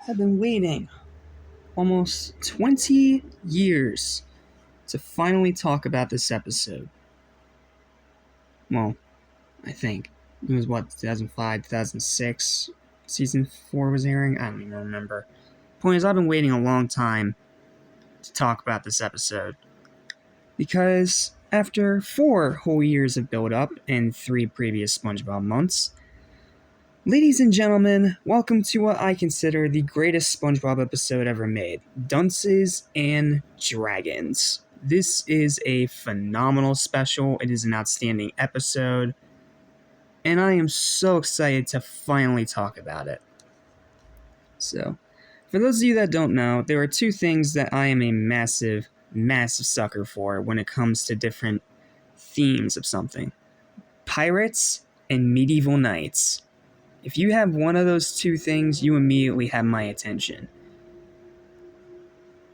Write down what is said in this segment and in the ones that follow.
I've been waiting almost 20 years to finally talk about this episode. Well, I think. It was 2005, 2006? Season 4 was airing? I don't even remember. Point is, I've been waiting a long time to talk about this episode. Because after 4 whole years of build-up and 3 previous SpongeBob months, ladies and gentlemen, welcome to what I consider the greatest SpongeBob episode ever made, Dunces and Dragons. This is a phenomenal special. It is an outstanding episode, and I am so excited to finally talk about it. So, for those of you that don't know, there are 2 things that I am a massive sucker for when it comes to different themes of something. Pirates and medieval knights. If you have one of those 2 things, you immediately have my attention.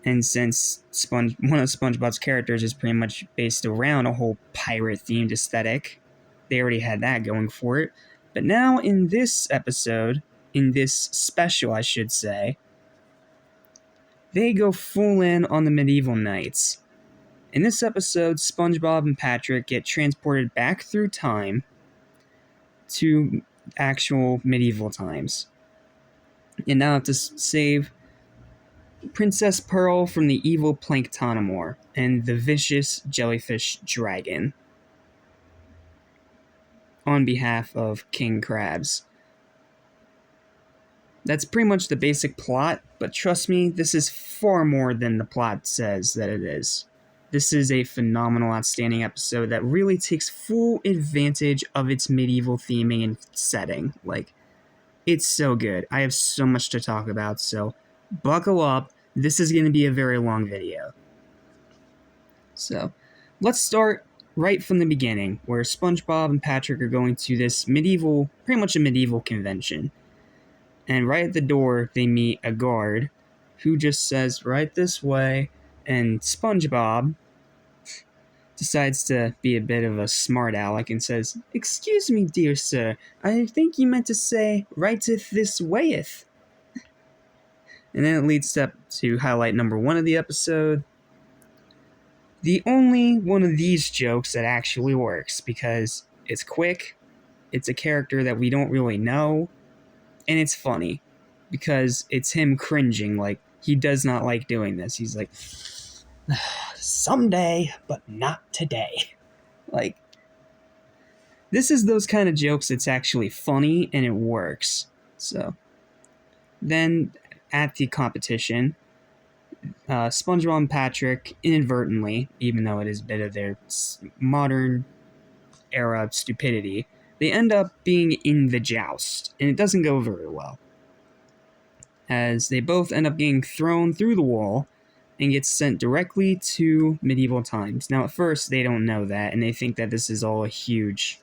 And since one of SpongeBob's characters is pretty much based around a whole pirate-themed aesthetic, they already had that going for it. But now in this episode, in this special I should say, they go full in on the medieval knights. In this episode, SpongeBob and Patrick get transported back through time to actual medieval times. And now have to save Princess Pearl from the evil Planktonomor and the vicious jellyfish dragon on behalf of King Krabs. That's pretty much the basic plot, but trust me, this is far more than the plot says that it is. This is a phenomenal, outstanding episode that really takes full advantage of its medieval theming and setting. It's so good. I have so much to talk about, so buckle up. This is going to be a very long video. So, let's start right from the beginning, where SpongeBob and Patrick are going to this pretty much a medieval convention. And right at the door, they meet a guard who just says, "Right this way," and SpongeBob decides to be a bit of a smart aleck and says, "Excuse me, dear sir, I think you meant to say, righteth this wayeth." And then it leads up to highlight number 1 of the episode. The only one of these jokes that actually works, because it's quick, it's a character that we don't really know, and it's funny, because it's him cringing, he does not like doing this. He's like, "Someday, but not today." This is those kind of jokes that's actually funny, and it works. So, then at the competition, SpongeBob and Patrick inadvertently, even though it is a bit of their modern era stupidity, they end up being in the joust, and it doesn't go very well, as they both end up getting thrown through the wall and get sent directly to medieval times. Now, at first, they don't know that, and they think that this is all a huge,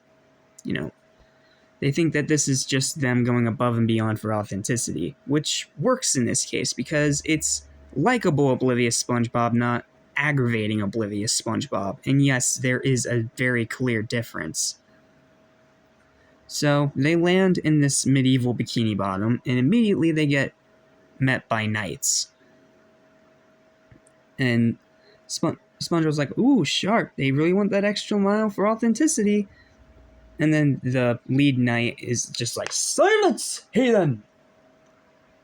they think that this is just them going above and beyond for authenticity, which works in this case because it's likable oblivious SpongeBob, not aggravating oblivious SpongeBob. And yes, there is a very clear difference. So they land in this medieval Bikini Bottom, and immediately they get met by knights. And SpongeBob's like, "Ooh, sharp, they really want that extra mile for authenticity." And then the lead knight is just like, "Silence, heathen!"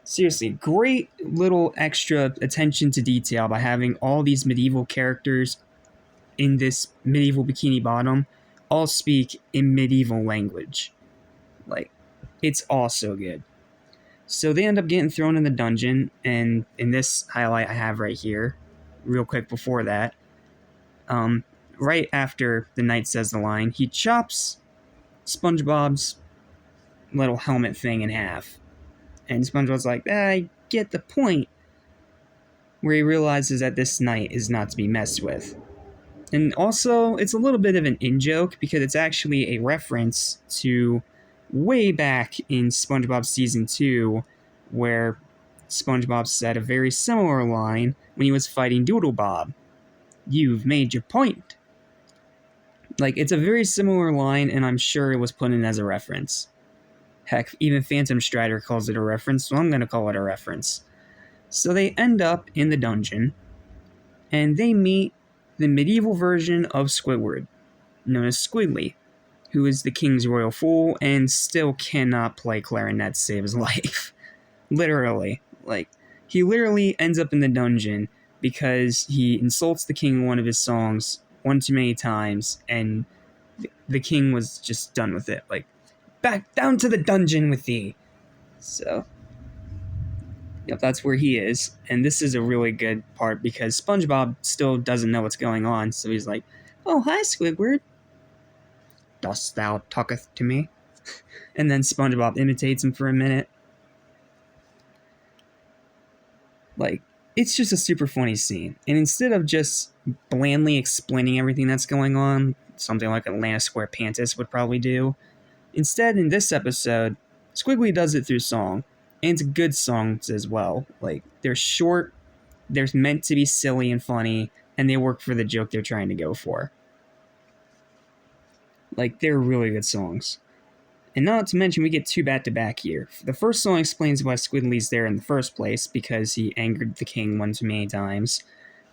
Seriously, great little extra attention to detail by having all these medieval characters in this medieval Bikini Bottom all speak in medieval language. It's all so good. So they end up getting thrown in the dungeon, and in this highlight I have right here, real quick before that, right after the knight says the line, he chops SpongeBob's little helmet thing in half. And SpongeBob's like, "I get the point," where he realizes that this knight is not to be messed with. And also, it's a little bit of an in-joke, because it's actually a reference to way back in SpongeBob Season 2, where SpongeBob said a very similar line when he was fighting Doodlebob. "You've made your point." It's a very similar line, and I'm sure it was put in as a reference. Heck, even Phantom Strider calls it a reference, so I'm going to call it a reference. So they end up in the dungeon, and they meet the medieval version of Squidward, known as Squidly, who is the king's royal fool and still cannot play clarinet to save his life. Literally. Like, he literally ends up in the dungeon because he insults the king in one of his songs one too many times, and the king was just done with it. Like, back down to the dungeon with thee. So, yep, that's where he is. And this is a really good part because SpongeBob still doesn't know what's going on. So he's like, "Oh, hi, Squidward. Dost thou talketh to me?" And then SpongeBob imitates him for a minute. Like, it's just a super funny scene. And instead of just blandly explaining everything that's going on, something like Atlantis Square Pantis would probably do, instead, in this episode, Squiggly does it through song. And it's good songs as well. Like, they're short, they're meant to be silly and funny, and they work for the joke they're trying to go for. Like, they're really good songs. And not to mention, we get two back-to-back here. The first song explains why Squidly's there in the first place, because he angered the king one too many times.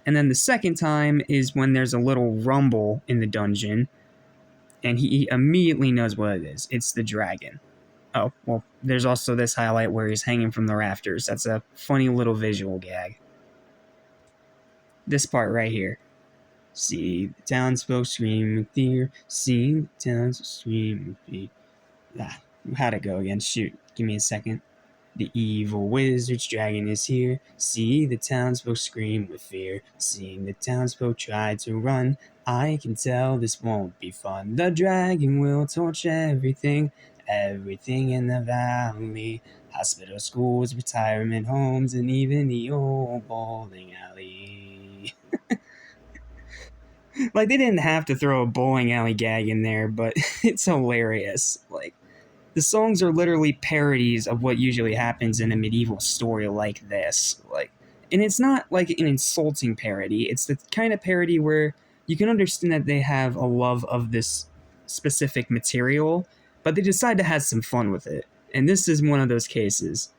And then the second time is when there's a little rumble in the dungeon, and he immediately knows what it is. It's the dragon. Oh, well, there's also this highlight where he's hanging from the rafters. That's a funny little visual gag. This part right here. See the townsfolk scream with fear. See the townsfolk scream with fear. How'd it go again? Shoot, give me a second. The evil wizard's dragon is here. See the townsfolk scream with fear. Seeing the townsfolk try to run, I can tell this won't be fun. The dragon will torch everything, everything in the valley. Hospitals, schools, retirement homes, and even the old bowling alley. Like, they didn't have to throw a bowling alley gag in there, but it's hilarious. Like, the songs are literally parodies of what usually happens in a medieval story like this. Like, and it's not like an insulting parody. It's the kind of parody where you can understand that they have a love of this specific material, but they decide to have some fun with it. And this is one of those cases.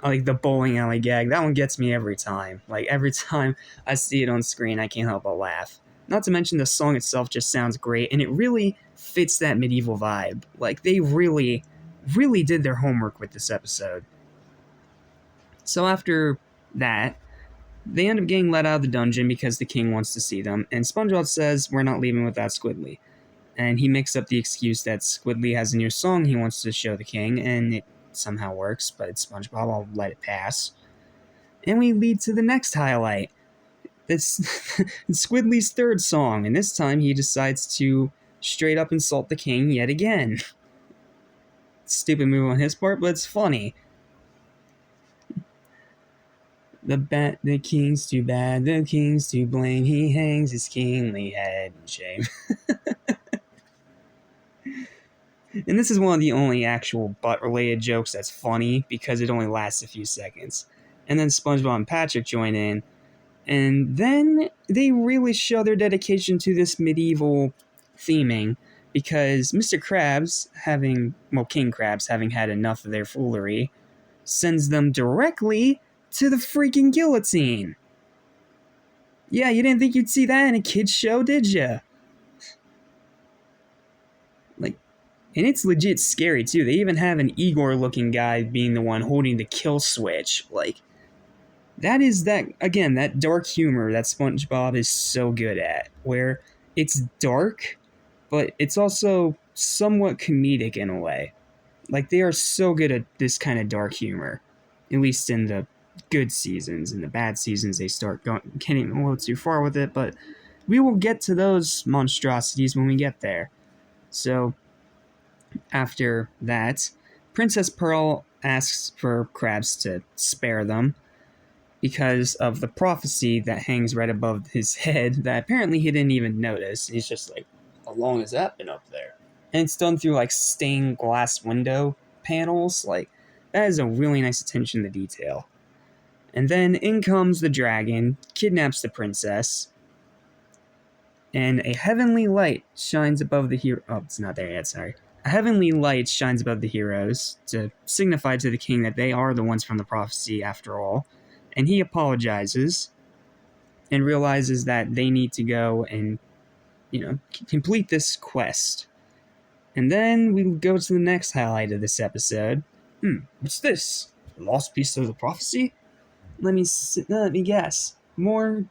Like the bowling alley gag, that one gets me every time. Like, every time I see it on screen, I can't help but laugh. Not to mention the song itself just sounds great, and it really fits that medieval vibe. Like, they really, really did their homework with this episode. So after that, they end up getting let out of the dungeon because the king wants to see them, and SpongeBob says, "We're not leaving without Squidly." And he makes up the excuse that Squidly has a new song he wants to show the king, and it somehow works, but it's SpongeBob, I'll let it pass. And we lead to the next highlight. It's Squidly's third song, and this time he decides to straight up insult the king yet again. Stupid move on his part, but it's funny. The king's too bad, the king's to blame, he hangs his kingly head in shame. And this is one of the only actual butt-related jokes that's funny, because it only lasts a few seconds. And then SpongeBob and Patrick join in, and then they really show their dedication to this medieval theming, because Mr. Krabs, King Krabs, having had enough of their foolery, sends them directly to the freaking guillotine. Yeah, you didn't think you'd see that in a kid's show, did ya? Like, and it's legit scary, too. They even have an Igor-looking guy being the one holding the kill switch. Like, that is that dark humor that SpongeBob is so good at, where it's dark, but it's also somewhat comedic in a way. Like, they are so good at this kind of dark humor, at least in the good seasons. In the bad seasons, they start getting a little too far with it, but we will get to those monstrosities when we get there. So, after that, Princess Pearl asks for Krabs to spare them, because of the prophecy that hangs right above his head that apparently he didn't even notice. He's just like, how long has that been up there? And it's done through like stained glass window panels. Like, that is a really nice attention to detail. And then in comes the dragon, kidnaps the princess, and a heavenly light shines above the hero. Oh, it's not there yet, sorry. A heavenly light shines above the heroes to signify to the king that they are the ones from the prophecy after all, and he apologizes and realizes that they need to go and, complete this quest. And then we go to the next highlight of this episode. What's this? A lost piece of the prophecy? Let me guess. More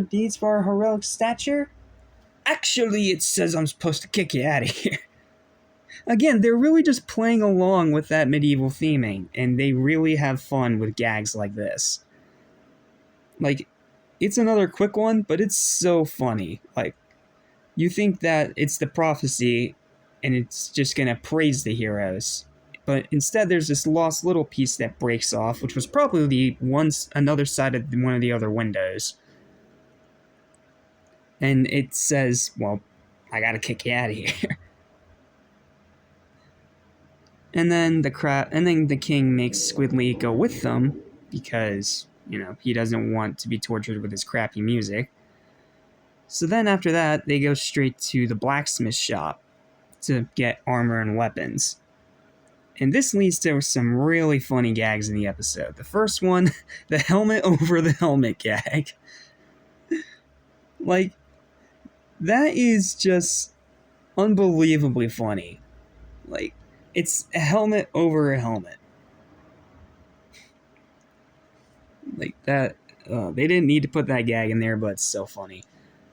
deeds for our heroic stature? Actually, it says I'm supposed to kick you out of here. Again, they're really just playing along with that medieval theming, and they really have fun with gags like this. Like, it's another quick one, but it's so funny. Like, you think that it's the prophecy, and it's just gonna praise the heroes. But instead, there's this lost little piece that breaks off, which was probably another side of one of the other windows. And it says, well, I gotta kick you out of here. And then the king makes Squidly go with them because, he doesn't want to be tortured with his crappy music. So then after that, they go straight to the blacksmith shop to get armor and weapons. And this leads to some really funny gags in the episode. The first one, the helmet over the helmet gag. Like, that is just unbelievably funny. Like, it's a helmet over a helmet. Like, that, they didn't need to put that gag in there, but it's so funny.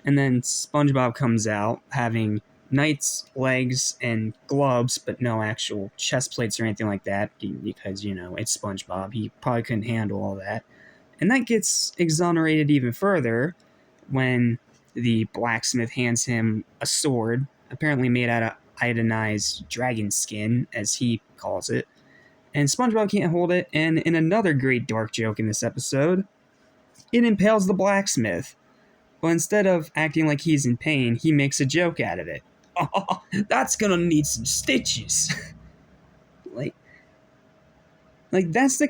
And then SpongeBob comes out having knight's legs and gloves, but no actual chest plates or anything like that, because, it's SpongeBob. He probably couldn't handle all that. And that gets exonerated even further when the blacksmith hands him a sword, apparently made out of iodinized dragon skin, as he calls it. And SpongeBob can't hold it, and in another great dark joke in this episode, it impales the blacksmith. But instead of acting like he's in pain, he makes a joke out of it. Oh, that's gonna need some stitches. like those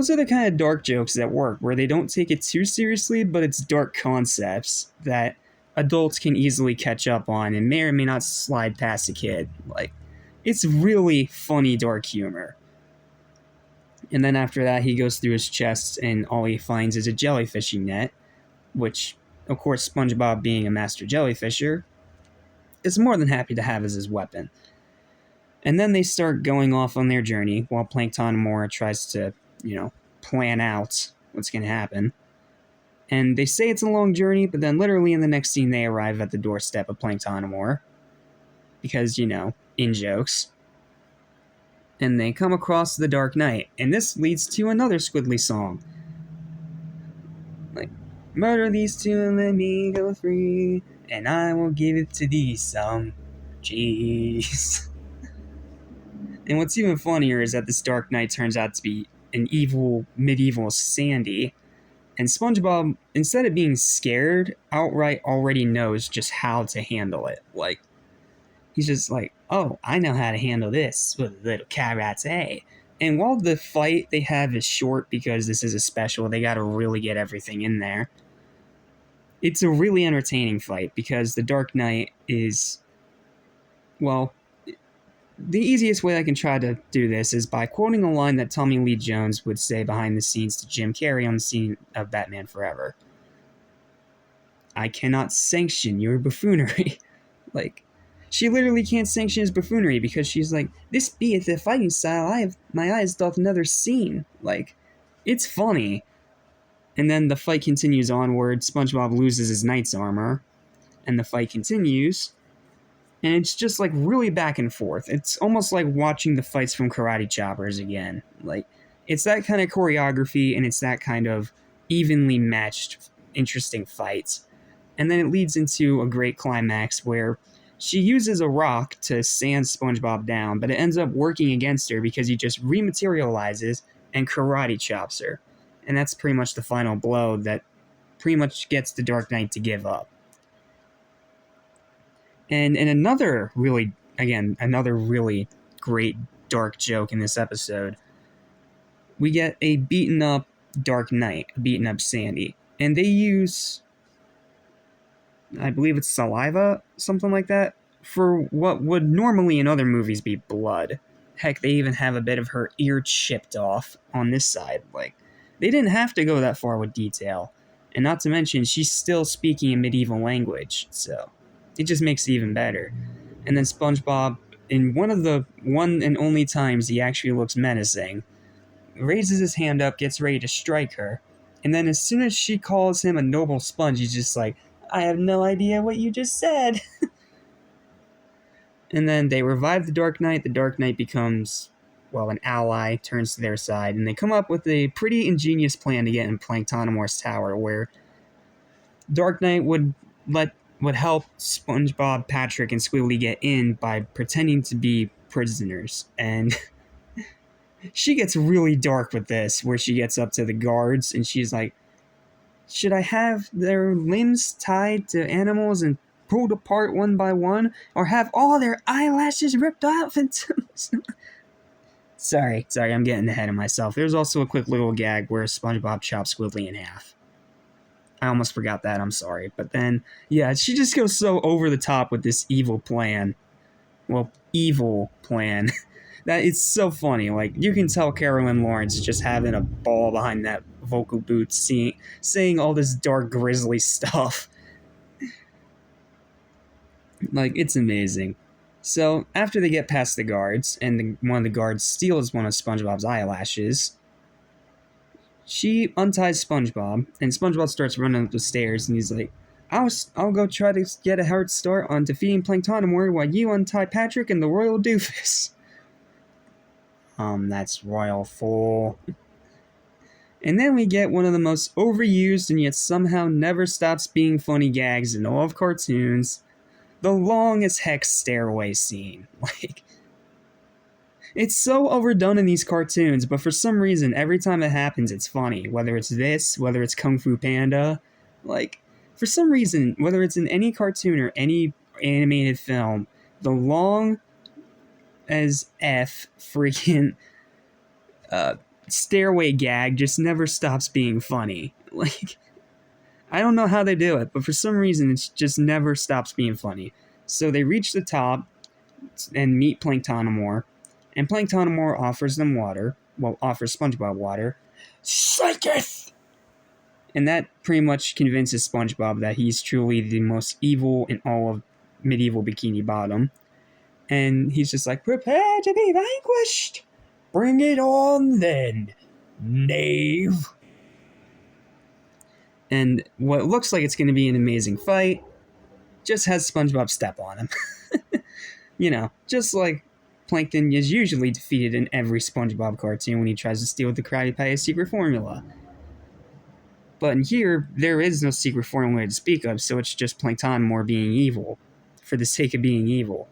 are the kind of dark jokes that work, where they don't take it too seriously, but it's dark concepts that adults can easily catch up on and may or may not slide past a kid. Like, it's really funny dark humor. And then after that, he goes through his chest, and all he finds is a jellyfishing net, which, of course, SpongeBob, being a master jellyfisher, is more than happy to have as his weapon. And then they start going off on their journey while Planktonomore tries to, plan out what's going to happen. And they say it's a long journey, but then literally in the next scene they arrive at the doorstep of Planktonomore. Because, in jokes. And they come across the Dark Knight. And this leads to another Squidly song. Like, murder these two and let me go free, and I will give it to thee some cheese. And what's even funnier is that this Dark Knight turns out to be an evil medieval Sandy. And SpongeBob, instead of being scared, outright already knows just how to handle it. Like, he's just like, oh, I know how to handle this with a little karate. And while the fight they have is short because this is a special, they gotta really get everything in there. It's a really entertaining fight because the Dark Knight is, well, the easiest way I can try to do this is by quoting a line that Tommy Lee Jones would say behind the scenes to Jim Carrey on the scene of Batman Forever. I cannot sanction your buffoonery. Like, she literally can't sanction his buffoonery because she's like, this beeth the fighting style my eyes doth another scene. Like, it's funny. And then the fight continues onward. SpongeBob loses his knight's armor. And the fight continues. And it's just like really back and forth. It's almost like watching the fights from Karate Choppers again. Like, it's that kind of choreography and it's that kind of evenly matched, interesting fights. And then it leads into a great climax where she uses a rock to sand SpongeBob down, but it ends up working against her because he just rematerializes and karate chops her. And that's pretty much the final blow that pretty much gets the Dark Knight to give up. And in another really great dark joke in this episode, we get a beaten up Dark Knight, a beaten up Sandy. And they use, I believe it's saliva, something like that, for what would normally in other movies be blood. Heck, they even have a bit of her ear chipped off on this side. Like, they didn't have to go that far with detail. And not to mention, she's still speaking a medieval language, so it just makes it even better. And then SpongeBob, in one of the one and only times he actually looks menacing, raises his hand up, gets ready to strike her, and then as soon as she calls him a noble sponge, he's just like, I have no idea what you just said. And then they revive the Dark Knight. The Dark Knight becomes, well, an ally, turns to their side, and they come up with a pretty ingenious plan to get in Planktonomor's tower, where Dark Knight would help SpongeBob, Patrick, and Squiggly get in by pretending to be prisoners. And she gets really dark with this, where she gets up to the guards, and she's like, should I have their limbs tied to animals and pulled apart one by one, or have all their eyelashes ripped off into... Sorry, I'm getting ahead of myself. There's also a quick little gag where SpongeBob chops Squiggly in half. I almost forgot that, I'm sorry. But then, yeah, she just goes so over the top with this evil plan. Well, evil plan. That it's so funny. Like, you can tell Carolyn Lawrence just having a ball behind that vocal booth, saying all this dark, grisly stuff. Like, it's amazing. So, after they get past the guards, and one of the guards steals one of SpongeBob's eyelashes, she unties SpongeBob, and SpongeBob starts running up the stairs, and he's like, I'll go try to get a hard start on defeating Planktonomor while you untie Patrick and the Royal Doofus. That's Royal Fool. And then we get one of the most overused and yet somehow never stops being funny gags in all of cartoons. The long as heck stairway scene. Like, it's so overdone in these cartoons, but for some reason, every time it happens, it's funny. Whether it's this, whether it's Kung Fu Panda. Like, for some reason, whether it's in any cartoon or any animated film, the long as F freaking stairway gag just never stops being funny. Like, I don't know how they do it, but for some reason, it just never stops being funny. So they reach the top and meet Planktonomor, and Planktonomor offers them water. Well, offers SpongeBob water. Shaketh! And that pretty much convinces SpongeBob that he's truly the most evil in all of medieval Bikini Bottom. And he's just like, prepare to be vanquished! Bring it on then, knave! And what looks like it's going to be an amazing fight just has SpongeBob step on him. You know, just like Plankton is usually defeated in every SpongeBob cartoon when he tries to steal the Krabby Patty's secret formula. But in here, there is no secret formula to speak of, so it's just Planktonomor being evil, for the sake of being evil.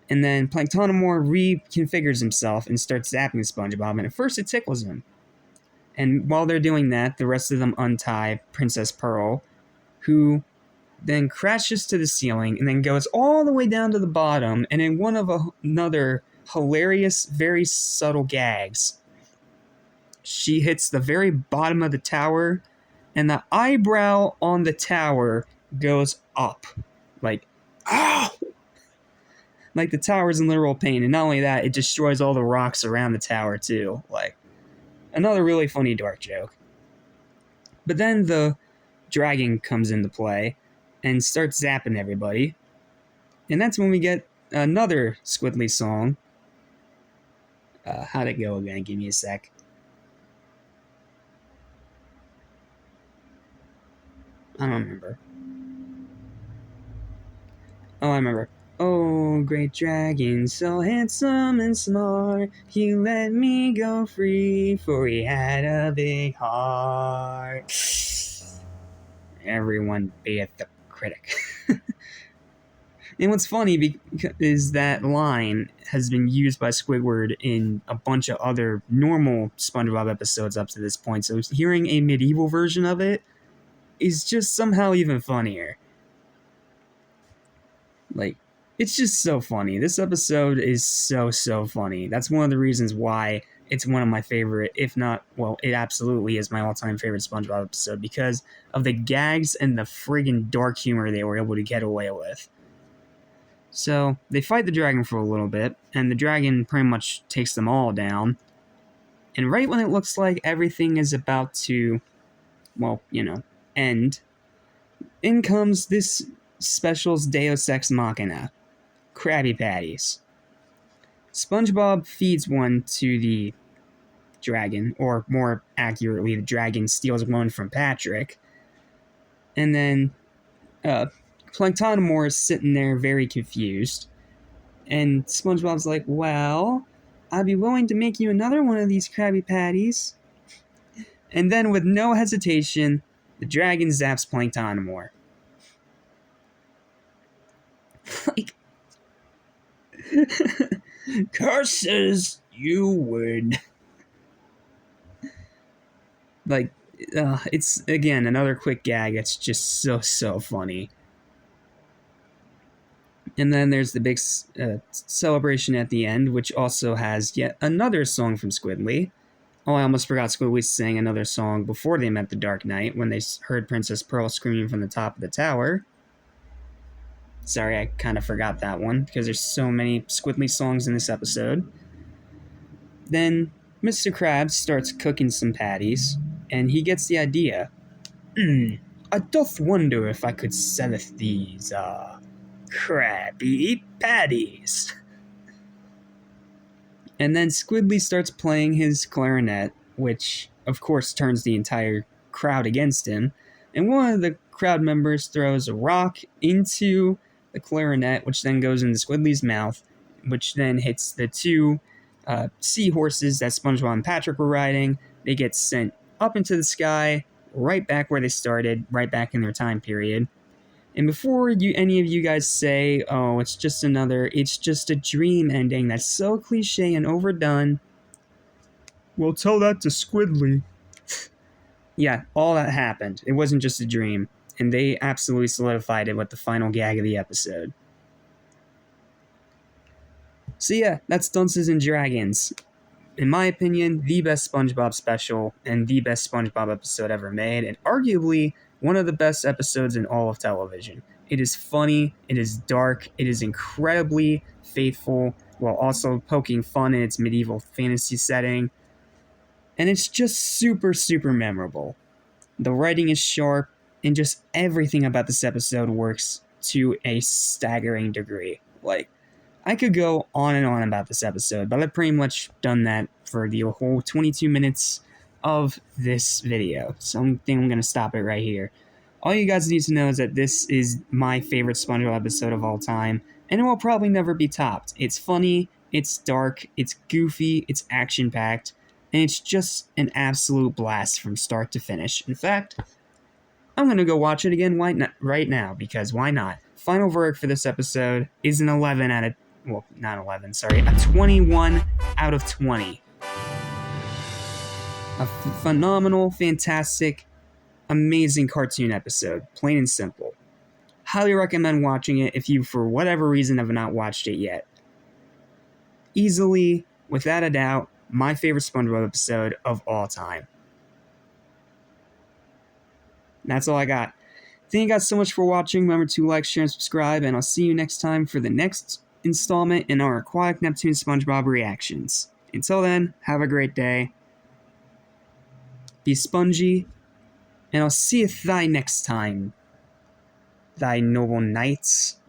And then Planktonomor reconfigures himself and starts zapping SpongeBob, and at first it tickles him. And while they're doing that, the rest of them untie Princess Pearl, who then crashes to the ceiling and then goes all the way down to the bottom, and in one of another hilarious, very subtle gags, she hits the very bottom of the tower, and the eyebrow on the tower goes up. Like, ow! Like, the tower's in literal pain, and not only that, it destroys all the rocks around the tower, too. Like, another really funny dark joke. But then the dragon comes into play and starts zapping everybody. And that's when we get another Squidly song. How'd it go again? Give me a sec. I don't remember. Oh, I remember. Oh, great dragon, so handsome and smart, he let me go free, for he had a big heart. Everyone be at the critic. And what's funny is that line has been used by Squidward in a bunch of other normal SpongeBob episodes up to this point, so hearing a medieval version of it is just somehow even funnier. Like, it's just so funny. This episode is so funny. That's one of the reasons why it's one of my favorite, if not, well, it absolutely is my all-time favorite SpongeBob episode, because of the gags and the friggin' dark humor they were able to get away with. So they fight the dragon for a little bit, and the dragon pretty much takes them all down. And right when it looks like everything is about to, well, end, in comes this special's Deus Ex Machina, Krabby Patties. SpongeBob feeds one to the dragon, or more accurately, the dragon steals one from Patrick. And then Planktonomore is sitting there very confused. And SpongeBob's like, well, I'd be willing to make you another one of these Krabby Patties. And then with no hesitation, the dragon zaps Planktonomore. Like, curses, you win. Like, it's, again, another quick gag. It's just so funny. And then there's the big celebration at the end, which also has yet another song from Squidly. Oh, I almost forgot Squidly sang another song before they met the Dark Knight, when they heard Princess Pearl screaming from the top of the tower. Sorry, I kind of forgot that one, because there's so many Squidly songs in this episode. Then Mr. Krabs starts cooking some patties, and he gets the idea. I doth wonder if I could selleth these, Krabby Patties. And then Squidly starts playing his clarinet, which, of course, turns the entire crowd against him. And one of the crowd members throws a rock into the clarinet, which then goes into Squidly's mouth, which then hits the two seahorses that SpongeBob and Patrick were riding. They get sent up into the sky, right back where they started, right back in their time period. And before any of you guys say, oh, it's just a dream ending that's so cliche and overdone, well, tell that to Squidly. Yeah, all that happened. It wasn't just a dream. And they absolutely solidified it with the final gag of the episode. So yeah, that's Dunces and Dragons. In my opinion, the best SpongeBob special and the best SpongeBob episode ever made, and arguably one of the best episodes in all of television. It is funny, it is dark, it is incredibly faithful, while also poking fun in its medieval fantasy setting. And it's just super memorable. The writing is sharp, and just everything about this episode works to a staggering degree. Like, I could go on and on about this episode, but I've pretty much done that for the whole 22 minutes of this video. So I think I'm going to stop it right here. All you guys need to know is that this is my favorite SpongeBob episode of all time, and it will probably never be topped. It's funny, it's dark, it's goofy, it's action-packed, and it's just an absolute blast from start to finish. In fact, I'm going to go watch it again right now, because why not? Final verdict for this episode is an 11 out of... Well, not 11, sorry. A 21 out of 20. A phenomenal, fantastic, amazing cartoon episode. Plain and simple. Highly recommend watching it if you, for whatever reason, have not watched it yet. Easily, without a doubt, my favorite SpongeBob episode of all time. That's all I got. Thank you guys so much for watching. Remember to like, share, and subscribe, and I'll see you next time for the next installment in our Aquatic Neptune SpongeBob reactions. Until then, have a great day. Be spongy, and I'll see you next time, thy noble knights.